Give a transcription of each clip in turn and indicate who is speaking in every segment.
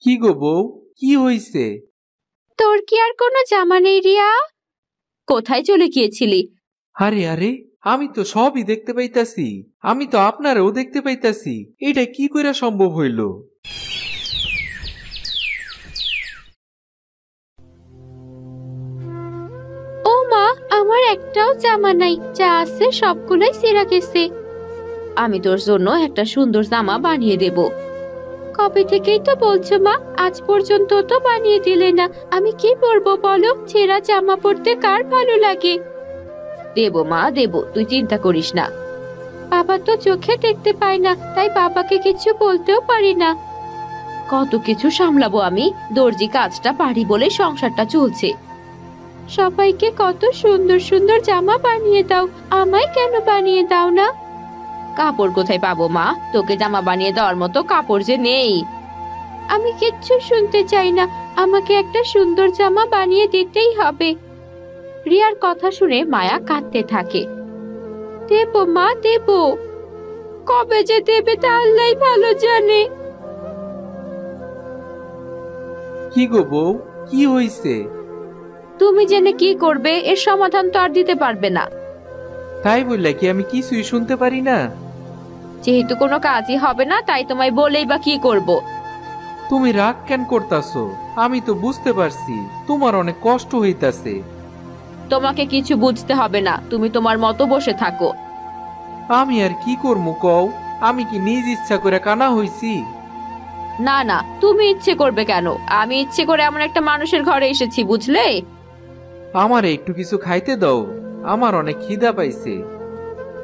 Speaker 1: কি গো বউ, কি হইছে?
Speaker 2: তোর কি আর কোনো জামা নেই রিয়া? কোথায় চলে গিয়েছিলি?
Speaker 1: আরে আরে, আমি তো সবই দেখতে পাইতাছি। আমি তো আপনারও দেখতে পাইতাছি। এটা কি কইরা সম্ভব হইল?
Speaker 2: ও মা, আমার একটাও জামা নাই, যা আছে সবগুলোই ছেঁড়া গেছে। আমি তোর জন্য একটা সুন্দর জামা বানিয়ে দেব। কবে থেকেই তো বলছো মা, আজ পর্যন্ত তো বানিয়ে দিলে না। আমি কি পরবো বলো? ছেঁড়া জামা পরতে কার ভালো লাগে? দেব মা দেব, তুই চিন্তা করিস না। বাবা তো চোখে দেখতে পায় না, তাই বাবাকে কিছু বলতেও পারি না। কত কিছু সামলাবো আমি, দর্জি কাজটা পারি বলে সংসারটা চলছে। সবাইকে কত সুন্দর সুন্দর জামা বানিয়ে দাও, আমায় কেন বানিয়ে দাও না? কাপড় কোথায় পাবো মা? তোকে জামা বানিয়ে দেওয়ার মতো কাপড় যে নেই। আমি কিচ্ছু শুনতে চাই না, আমাকে একটা সুন্দর জামা বানিয়ে দিতেই হবে। রিয়ার কথা শুনে মায়া কাঁদতে থাকে। দেবো মা দেবো, কবে যে দেবে তা আল্লাহই ভালো জানে।
Speaker 1: কি গো বউ, কি হইছে?
Speaker 2: তুমি জেনে কি করবে? এর সমাধান তো আর দিতে পারবে না।
Speaker 1: তাই বললা কি আমি কিছুই শুনতে পারি না?
Speaker 2: যেহেতু কোনো কাজই হবে না, তাই তোমায় বলেই বা কি করব?
Speaker 1: তুমি রাগ কেন করতাছো? আমি তো বুঝতে পারছি তোমার অনেক কষ্ট হইতাছে।
Speaker 2: তোমাকে কিছু বুঝতে হবে না, তুমি তোমার মতো বসে থাকো।
Speaker 1: আমি আর কি করবো কও? আমি কি নিজ ইচ্ছা করে কানা হইছি?
Speaker 2: না না, তুমি ইচ্ছে করবে কেন? আমি ইচ্ছে করে এমন একটা মানুষের ঘরে এসেছি, বুঝলে?
Speaker 1: আমার একটু কিছু খাইতে দাও, আমার অনেক খিদা পাইছে।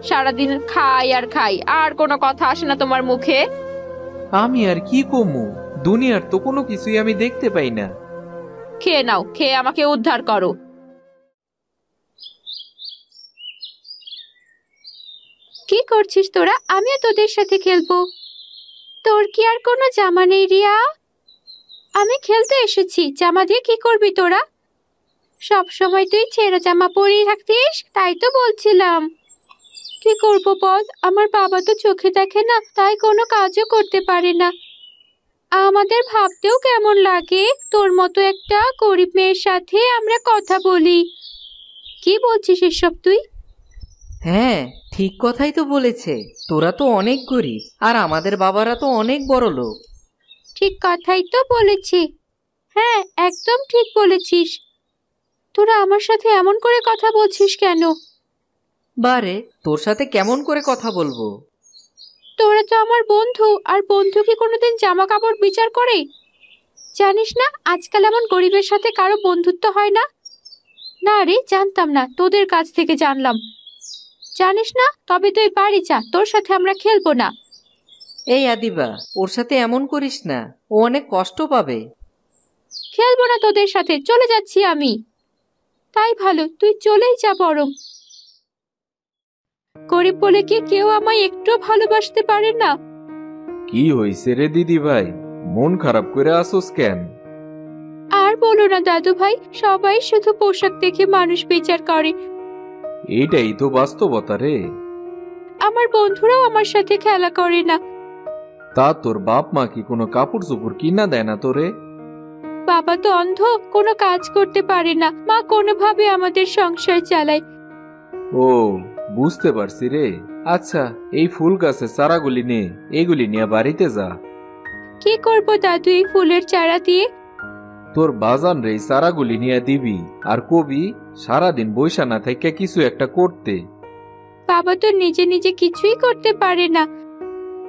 Speaker 2: সারাদিন খাই আর খাই, আর কোনো কথা আসে না তোমার মুখে।
Speaker 1: আমি আর কি কমু? দুনিয়ার তো কোনো কিছুই আমি দেখতে পাই না।
Speaker 2: খেয়ে নাও, খেয়ে আমাকে উদ্ধার করো। কি করছিস তোরা? আমিও তোদের সাথে খেলবো। তোর কি আর কোনো জামা নেই রিয়া? আমি খেলতে এসেছি, জামা দিয়ে কি করবি তোরা? সব সময় তুই ছেঁড়া জামা পরেই থাকতিস, তাই তো বলছিলাম। কি করবো বল, আমার বাবা তো চোখে দেখে না, তাই কোনো কাজও করতে পারে না। আমাদের ভাবতেও কেমন লাগে, তোর মতো একটা গরিব মেয়ের সাথে আমরা কথা বলি। কি বলছিস এসব তুই?
Speaker 3: হ্যাঁ, ঠিক কথাই তো বলেছে। তোরা তো অনেক গরিব, আর আমাদের বাবারা তো অনেক বড় লোক।
Speaker 2: ঠিক কথাই তো বলেছি। হ্যাঁ, একদম ঠিক বলেছিস। তোরা আমার সাথে এমন করে কথা বলছিস কেন?
Speaker 3: বারে, তোর সাথে কেমন করে কথা বলবো?
Speaker 2: তোরা তো আমার বন্ধু, আর বন্ধু কি কোনোদিন জামা কাপড় বিচার করে? জানিস না আজকাল এমন গরিবের সাথে কারো বন্ধুত্ব হয় না? না রে, জানতাম না, তোদের কাছ থেকে জানলাম। জানিস না, তবে তুই বাড়ি যা, তোর সাথে আমরা খেলবো না।
Speaker 3: এই আদিবা, ওর সাথে এমন করিস না, ও অনেক কষ্ট পাবে।
Speaker 2: খেলবো না তোদের সাথে, চলে যাচ্ছি আমি। তাই ভালো, তুই চলেই যা বরং। গরিব বলে কি কেউ আমায় একটু ভালোবাসতে পারে না?
Speaker 1: কি হইছে রে দিদি ভাই, মন খারাপ করে আসোস কেন?
Speaker 2: আর বলো না দাদু ভাই, সবাই শুধু পোশাক দেখে মানুষ বিচার করে।
Speaker 1: এইটাই তো বাস্তবতা রে।
Speaker 2: আমার বন্ধুরাও আমার সাথে খেলা করে না।
Speaker 1: তা তোর বাপ মা কি কোনো কাপড় চোপড় কিনা দেয় না তোরে?
Speaker 2: বাবা তো অন্ধ, কোনো কাজ করতে পারে না, মা কোনোভাবে আমাদের সংসার চালায়।
Speaker 1: ও, বুঝতে পারছি রে। আচ্ছা, এই ফুল গাছের চারাগুলি নে, এগুলি নিয়ে বাড়িতে যা।
Speaker 2: কি করব দাদু এই ফুলের চারা দিয়ে?
Speaker 1: তোর বাজান রে চারাগুলি নিয়ে দিবি, আর কবি সারাদিন বৈশা না থেকে কিছু একটা করতে।
Speaker 2: বাবা তো নিজে নিজে কিছুই করতে পারে না।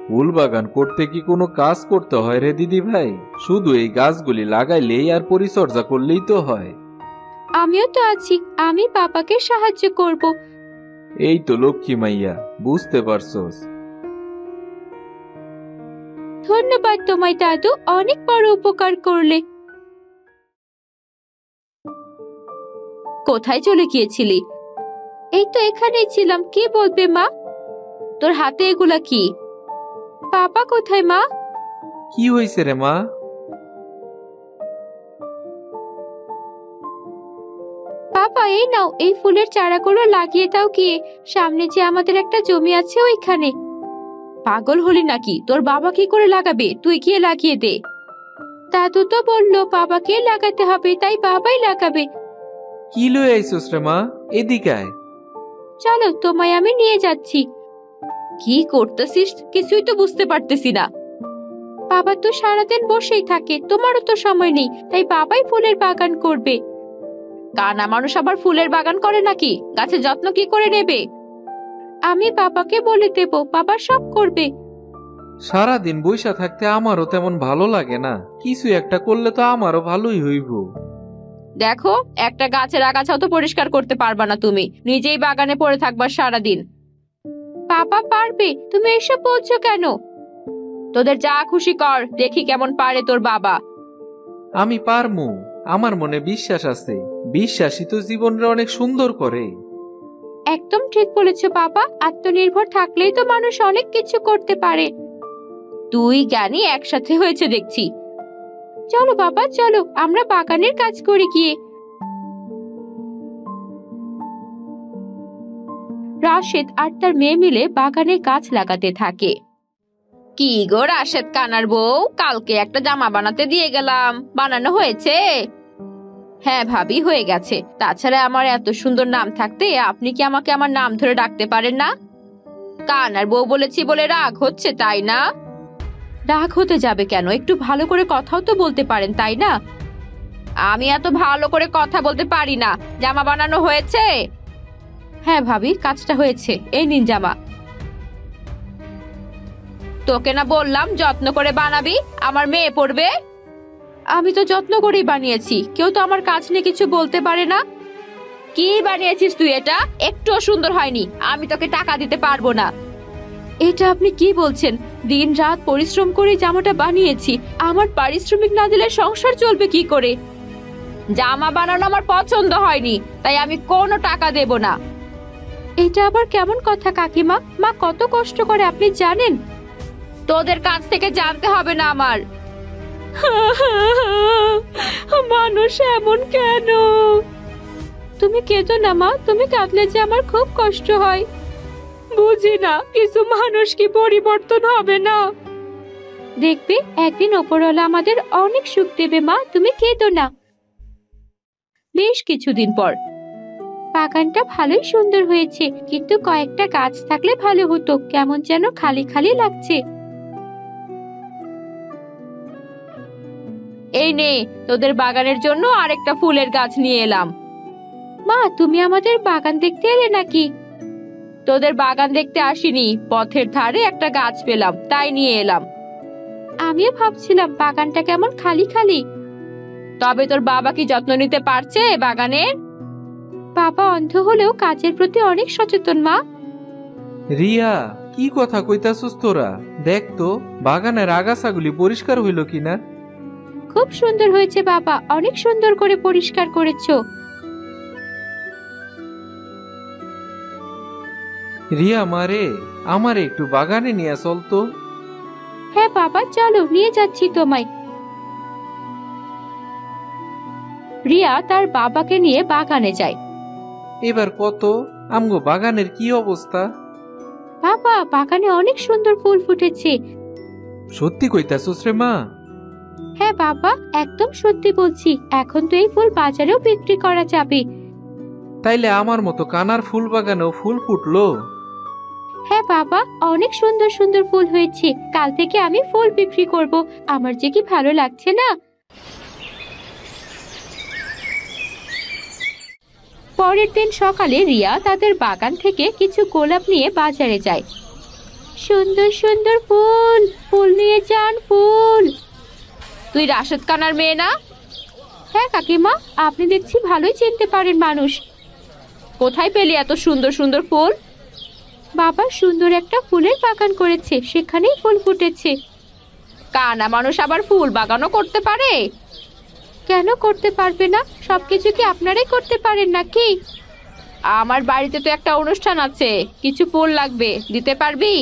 Speaker 1: ফুল বাগান করতে কি কোনো কাজ করতে হয় রে দিদি ভাই? শুধু এই গাছগুলি লাগাইলেই আর পরিচর্যা করলেই তো হয়।
Speaker 2: আমিও তো আছি, আমি বাবাকে সাহায্য করব।
Speaker 1: এই তো লক্ষ্মী মাইয়া, বুঝতে পারছস।
Speaker 2: ধন্যবাদ তোমায় দাদু, অনেক বড় উপকার করলে। কোথায় চলে গিয়েছিলি? এই তো এখানেই ছিলাম, কি বলবে মা? তোর হাতে এগুলা কি? বাবা কোথায় মা?
Speaker 1: কি হয়েছে রে মা?
Speaker 2: বাবা এই নাও, এই ফুলের চারাগুলো লাগিয়ে দাও গিয়ে, সামনে যে আমাদের একটা জমি আছে ওইখানে। পাগল হলি নাকি? তোর বাবা কি করে লাগাবে? তুই গিয়ে লাগিয়ে দে। দাদু তো বললো বাবাকে লাগাতে হবে, তাই বাবাই লাগাবে।
Speaker 1: কি লয়ে আইছস রে মা, এদিকে আয়।
Speaker 2: চলো, তোমায় আমি নিয়ে যাচ্ছি। কি করতেছিস কিছুই তো বুঝতে পারতেছি না। বাবা তো সারাদিন বসেই থাকে, তোমারও তো সময় নেই, তাই বাবাই ফুলের বাগান করবে। কানা মানুষ আবার ফুলের বাগান করে নাকি? গাছের যত্ন কি করে নেবে? আমি বাবাকে বলে দেব, বাবা সব করবে।
Speaker 1: সারাদিন বইসা থাকতে আমারও তেমন ভালো লাগে না, কিছু একটা করলে তো আমারও ভালোই হইব।
Speaker 2: দেখো, একটা গাছের আগাছাও তো পরিষ্কার করতে পারবা না, তুমি নিজেই বাগানে পড়ে থাকবা সারাদিন। বাবা পারবে, তুমি এসব বলছো কেন? তোদের যা খুশি কর, দেখি কেমন পারে তোর বাবা।
Speaker 1: আমি পারমু, আমার মনে বিশ্বাস আছে। বিশ্বাসই তো জীবনটা অনেক সুন্দর করে।
Speaker 2: একদম ঠিক বলেছো বাবা, আত্মনির্ভর থাকলেই তো মানুষ অনেক কিছু করতে পারে। তুই জ্ঞানী একসাথে হয়েছে দেখছি। চলো বাবা, চলো আমরা বাগানের কাজ করি গিয়ে। রাশেদ আর তার মেয়ে মিলে বাগানে গাছ লাগাতে থাকে। কি গো রাশেদ কানার বউ, কালকে একটা জামা বানাতে দিয়ে গেলাম, বানানো হয়েছে? হ্যাঁ ভাবি, হয়ে গেছে। তাছাড়া আমার এত সুন্দর নাম থাকতে আপনি কি আমাকে আমার নাম ধরে ডাকতে পারেন না? কানার বউ বলেছি বলে রাগ হচ্ছে তাই না? রাগ হতে যাবে কেন? একটু ভালো করে কথাও তো বলতে পারেন তাই না? আমি এত ভালো করে কথা বলতে পারি না। জামা বানানো হয়েছে? হ্যাঁ ভাবি, কাজটা হয়েছে, এই নিন জামা। তোকে না বললাম যত্ন করে বানাবি, আমার মেয়ে পড়বে। আমি তো যত্ন করেই বানিয়েছি, কেউ তো আমার কাজ নিয়ে কিছু বলতে পারে না। কি বানিয়েছিস তুই? এটা একটুও সুন্দর হয়নি, আমি তোকে টাকা দিতে পারবো না। এটা আপনি কি বলছেন? দিন রাত পরিশ্রম করে জামাটা বানিয়েছি, আমার পারিশ্রমিক না দিলে সংসার চলবে কি করে? জামা বানানো আমার পছন্দ হয়নি, তাই আমি কোনো টাকা দেব না। এটা আবার কেমন কথা কাকিমা? মা কত কষ্ট করে আপনি জানেন? তোদের কাছ থেকে জানতে হবে না আমার। মানুষ এমন কেন? তুমি কেঁদো না মা, তুমি কাঁদলে যে আমার খুব কষ্ট হয়। বুঝি না, কিছু মানুষ কি পরিবর্তন হবে না? দেখবে একদিন ওপরওয়ালা আমাদের অনেক সুখ দেবে মা, তুমি কেঁদো না। বেশ কিছুদিন পর বাগানটা ভালোই সুন্দর হয়েছে, কিন্তু কয়েকটা গাছ থাকলে ভালো হতো, কেমন যেন খালি খালি লাগছে। এই নে, তোদের বাগানের জন্য আরেকটা ফুলের গাছ নিয়ে এলাম। মা, তুমি আমাদের বাগান দেখতে এলে নাকি? তোদের বাগান দেখতে আসিনি, পথের ধারে একটা গাছ পেলাম তাই নিয়ে এলাম। আমিও ভাবছিলাম বাগানটা কেমন খালি খালি। তবে তোর বাবা কি যত্ন নিতে পারছে বাগানের? বাবা অন্ধ হলেও কাজের প্রতি অনেক সচেতন মা।
Speaker 1: রিয়া, কি কথা কইতাছস তোরা? দেখ তো বাগানের আগাছাগুলি পরিষ্কার হইল কিনা।
Speaker 2: খুব সুন্দর হয়েছে বাবা, অনেক সুন্দর করে পরিষ্কার করেছো।
Speaker 1: রিয়া মারে, আমার একটু বাগানে নিয়ে চল তো।
Speaker 2: হ্যাঁ বাবা, চলো নিয়ে যাচ্ছি তোমায়। রিয়া তার বাবাকে নিয়ে বাগানে যায়।
Speaker 1: এবার কত আমগো বাগানের কি অবস্থা?
Speaker 2: বাবা, বাগানে অনেক সুন্দর ফুল ফুটেছে।
Speaker 1: সত্যি কইতাছস রে মা?
Speaker 2: হ্যাঁ বাবা, একদম সত্যি বলছি, এখন তো এই ফুল বাজারেও বিক্রি করা যাবে।
Speaker 1: তাইলে আমার মতো কানার ফুল বাগানেও ফুল ফুটলো?
Speaker 2: হ্যাঁ বাবা, অনেক সুন্দর সুন্দর ফুল হয়েছে, কাল থেকে আমি ফুল বিক্রি করব। আমার যে কি ভালো লাগছে না। পরের দিন সকালে রিয়া তাদের বাগান থেকে কিছু গোলাপ নিয়ে বাজারে যায়। সুন্দর সুন্দর ফুল, ফুল নিয়ে যান ফুল। তুই রাশেদ কানার মেয়ে না? হ্যাঁ কাকিমা, আপনি দেখছি ভালোই চিনতে পারেন মানুষ। কোথায় পেলি এত সুন্দর সুন্দর ফুল? বাবা সুন্দর একটা ফুলের বাগান করেছে, সেখানেই ফুল ফুটেছে। কানা মানুষ আবার ফুল বাগানও করতে পারে? কেন করতে পারবে না? সবকিছু কি আপনারাই করতে পারেন নাকি? আমার বাড়িতে তো একটা অনুষ্ঠান আছে, কিছু ফুল লাগবে, দিতে পারবি?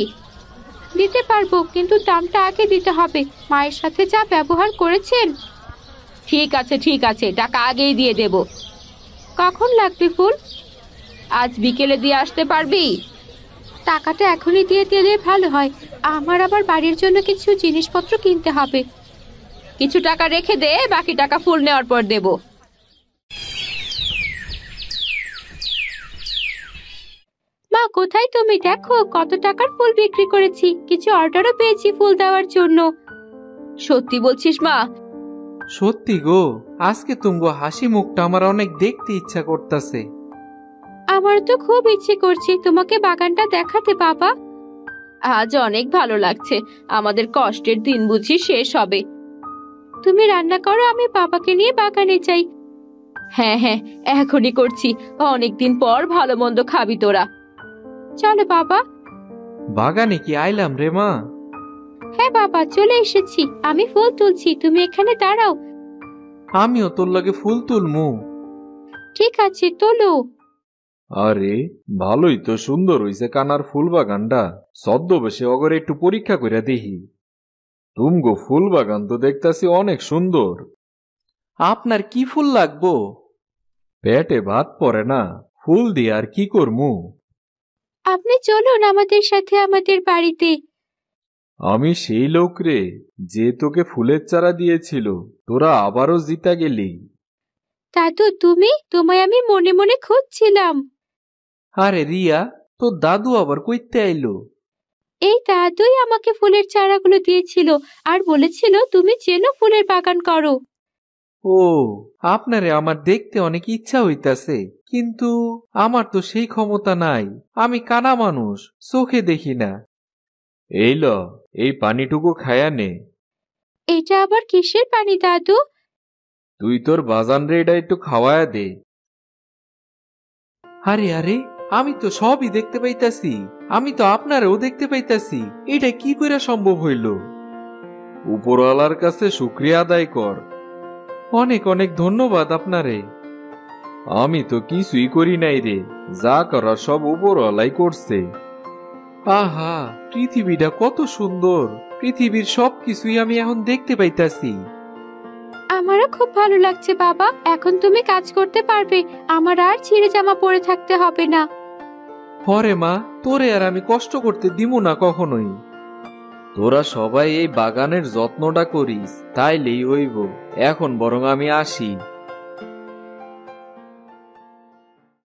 Speaker 2: দিতে পারবো, কিন্তু দামটা আগে দিতে হবে, মায়ের সাথে যা ব্যবহার করেছেন। ঠিক আছে ঠিক আছে, টাকা আগেই দিয়ে দেব। কখন লাগবে ফুল? আজ বিকেলে দিয়ে আসতে পারবি? টাকাটা এখনই দিয়ে দিলে ভালো হয়, আমার আবার বাড়ির জন্য কিছু জিনিসপত্র কিনতে হবে। কিছু টাকা রেখে দে, বাকি টাকা ফুল নেওয়ার পর দেব। মা কোথায় তুমি? দেখো কত টাকার ফুল বিক্রি করেছি, কিছু অর্ডারও পেয়েছি ফুল দেওয়ার জন্য। সত্যি বলছিস মা?
Speaker 1: সত্যি গো, আজকে তুমগো হাসি মুখটা আমার অনেক দেখতে ইচ্ছা করতেছে।
Speaker 2: আমার তো খুব ইচ্ছে করছে তোমাকে বাগানটা দেখাতে বাবা। আজ অনেক ভালো লাগছে, আমাদের কষ্টের দিন বুঝি শেষ হবে। তুমি রান্না করো, আমি বাবাকে নিয়ে বাগানে যাই। হ্যাঁ হ্যাঁ, এখনই করছি, অনেকদিন পর ভালো মন্দ খাবি তোরা। চলো বাবা।
Speaker 1: বাগানে কি আইলাম রে মা?
Speaker 2: হ্যাঁ বাবা, চলে এসেছি, আমি ফুল তুলছি, তুমি এখানে দাঁড়াও।
Speaker 1: আমিও তোর লাগে ফুল তুলমু।
Speaker 2: ঠিক আছে, তোলো।
Speaker 1: আরে ভালোই তো, সুন্দর হইছে কানার ফুল বাগানটা। ছদ্মবেশে অগরে একটু পরীক্ষা কইরা দেখি। তুমগো ফুল বাগান তো দেখতাছি অনেক সুন্দর। আপনার কি ফুল লাগবো? পেটে ভাত পড়ে না, ফুল দিয়ে আর কি করমু?
Speaker 2: আপনি চলুন আমাদের সাথে আমাদের বাড়িতে।
Speaker 1: আমি সেই লোক রে, যে তোকে ফুলের চারা দিয়েছিল, তোরা আবারও জিতা গেলি।
Speaker 2: দাদু তুমি, তোমায় আমি মনে মনে খুঁজছিলাম।
Speaker 1: আরে রিয়া, তোর দাদু আবার কইতে আইলো?
Speaker 2: এই দাদুই আমাকে ফুলের চারাগুলো দিয়েছিল আর বলেছিল তুমি যেন ফুলের বাগান করো।
Speaker 1: ও, আপনারে আমার দেখতে অনেক ইচ্ছা হইতাছে, কিন্তু আমার তো সেই ক্ষমতা নাই। আমি কানা মানুষ, চোখে দেখি না। এই ল, এই পানিটুকু খায়া নে।
Speaker 2: এটা আবার কিসের পানি দাদু?
Speaker 1: তুই তোর বাজান রে এটা একটু খাওয়ায়া দে। আরে আরে, আমি তো সবই দেখতে পাইতাছি, আমি তো আপনারও দেখতে পাইতাছি। এটা কি করে সম্ভব হইল? উপরওয়ালার কাছে শুকরিয়া আদায় কর। অনেক অনেক ধন্যবাদ আপনারে। আমি তো কিছুই করি নাই রে, যা করার সব উপরওয়ালাই করছে। আহা, পৃথিবীটা কত সুন্দর, পৃথিবীর সবকিছুই আমি এখন দেখতে পাইতাছি।
Speaker 2: আমারও খুব ভালো লাগছে বাবা, এখন তুমি কাজ করতে পারবে, আমার আর ছিঁড়ে জামা পরে থাকতে হবে না।
Speaker 1: হরে মা, তোরে আর আমি কষ্ট করতে দিমু না কখনোই। তোরা সবাই এই বাগানের যত্নটা করিস, তাইলেই হইব। এখন বরং আমি আসি।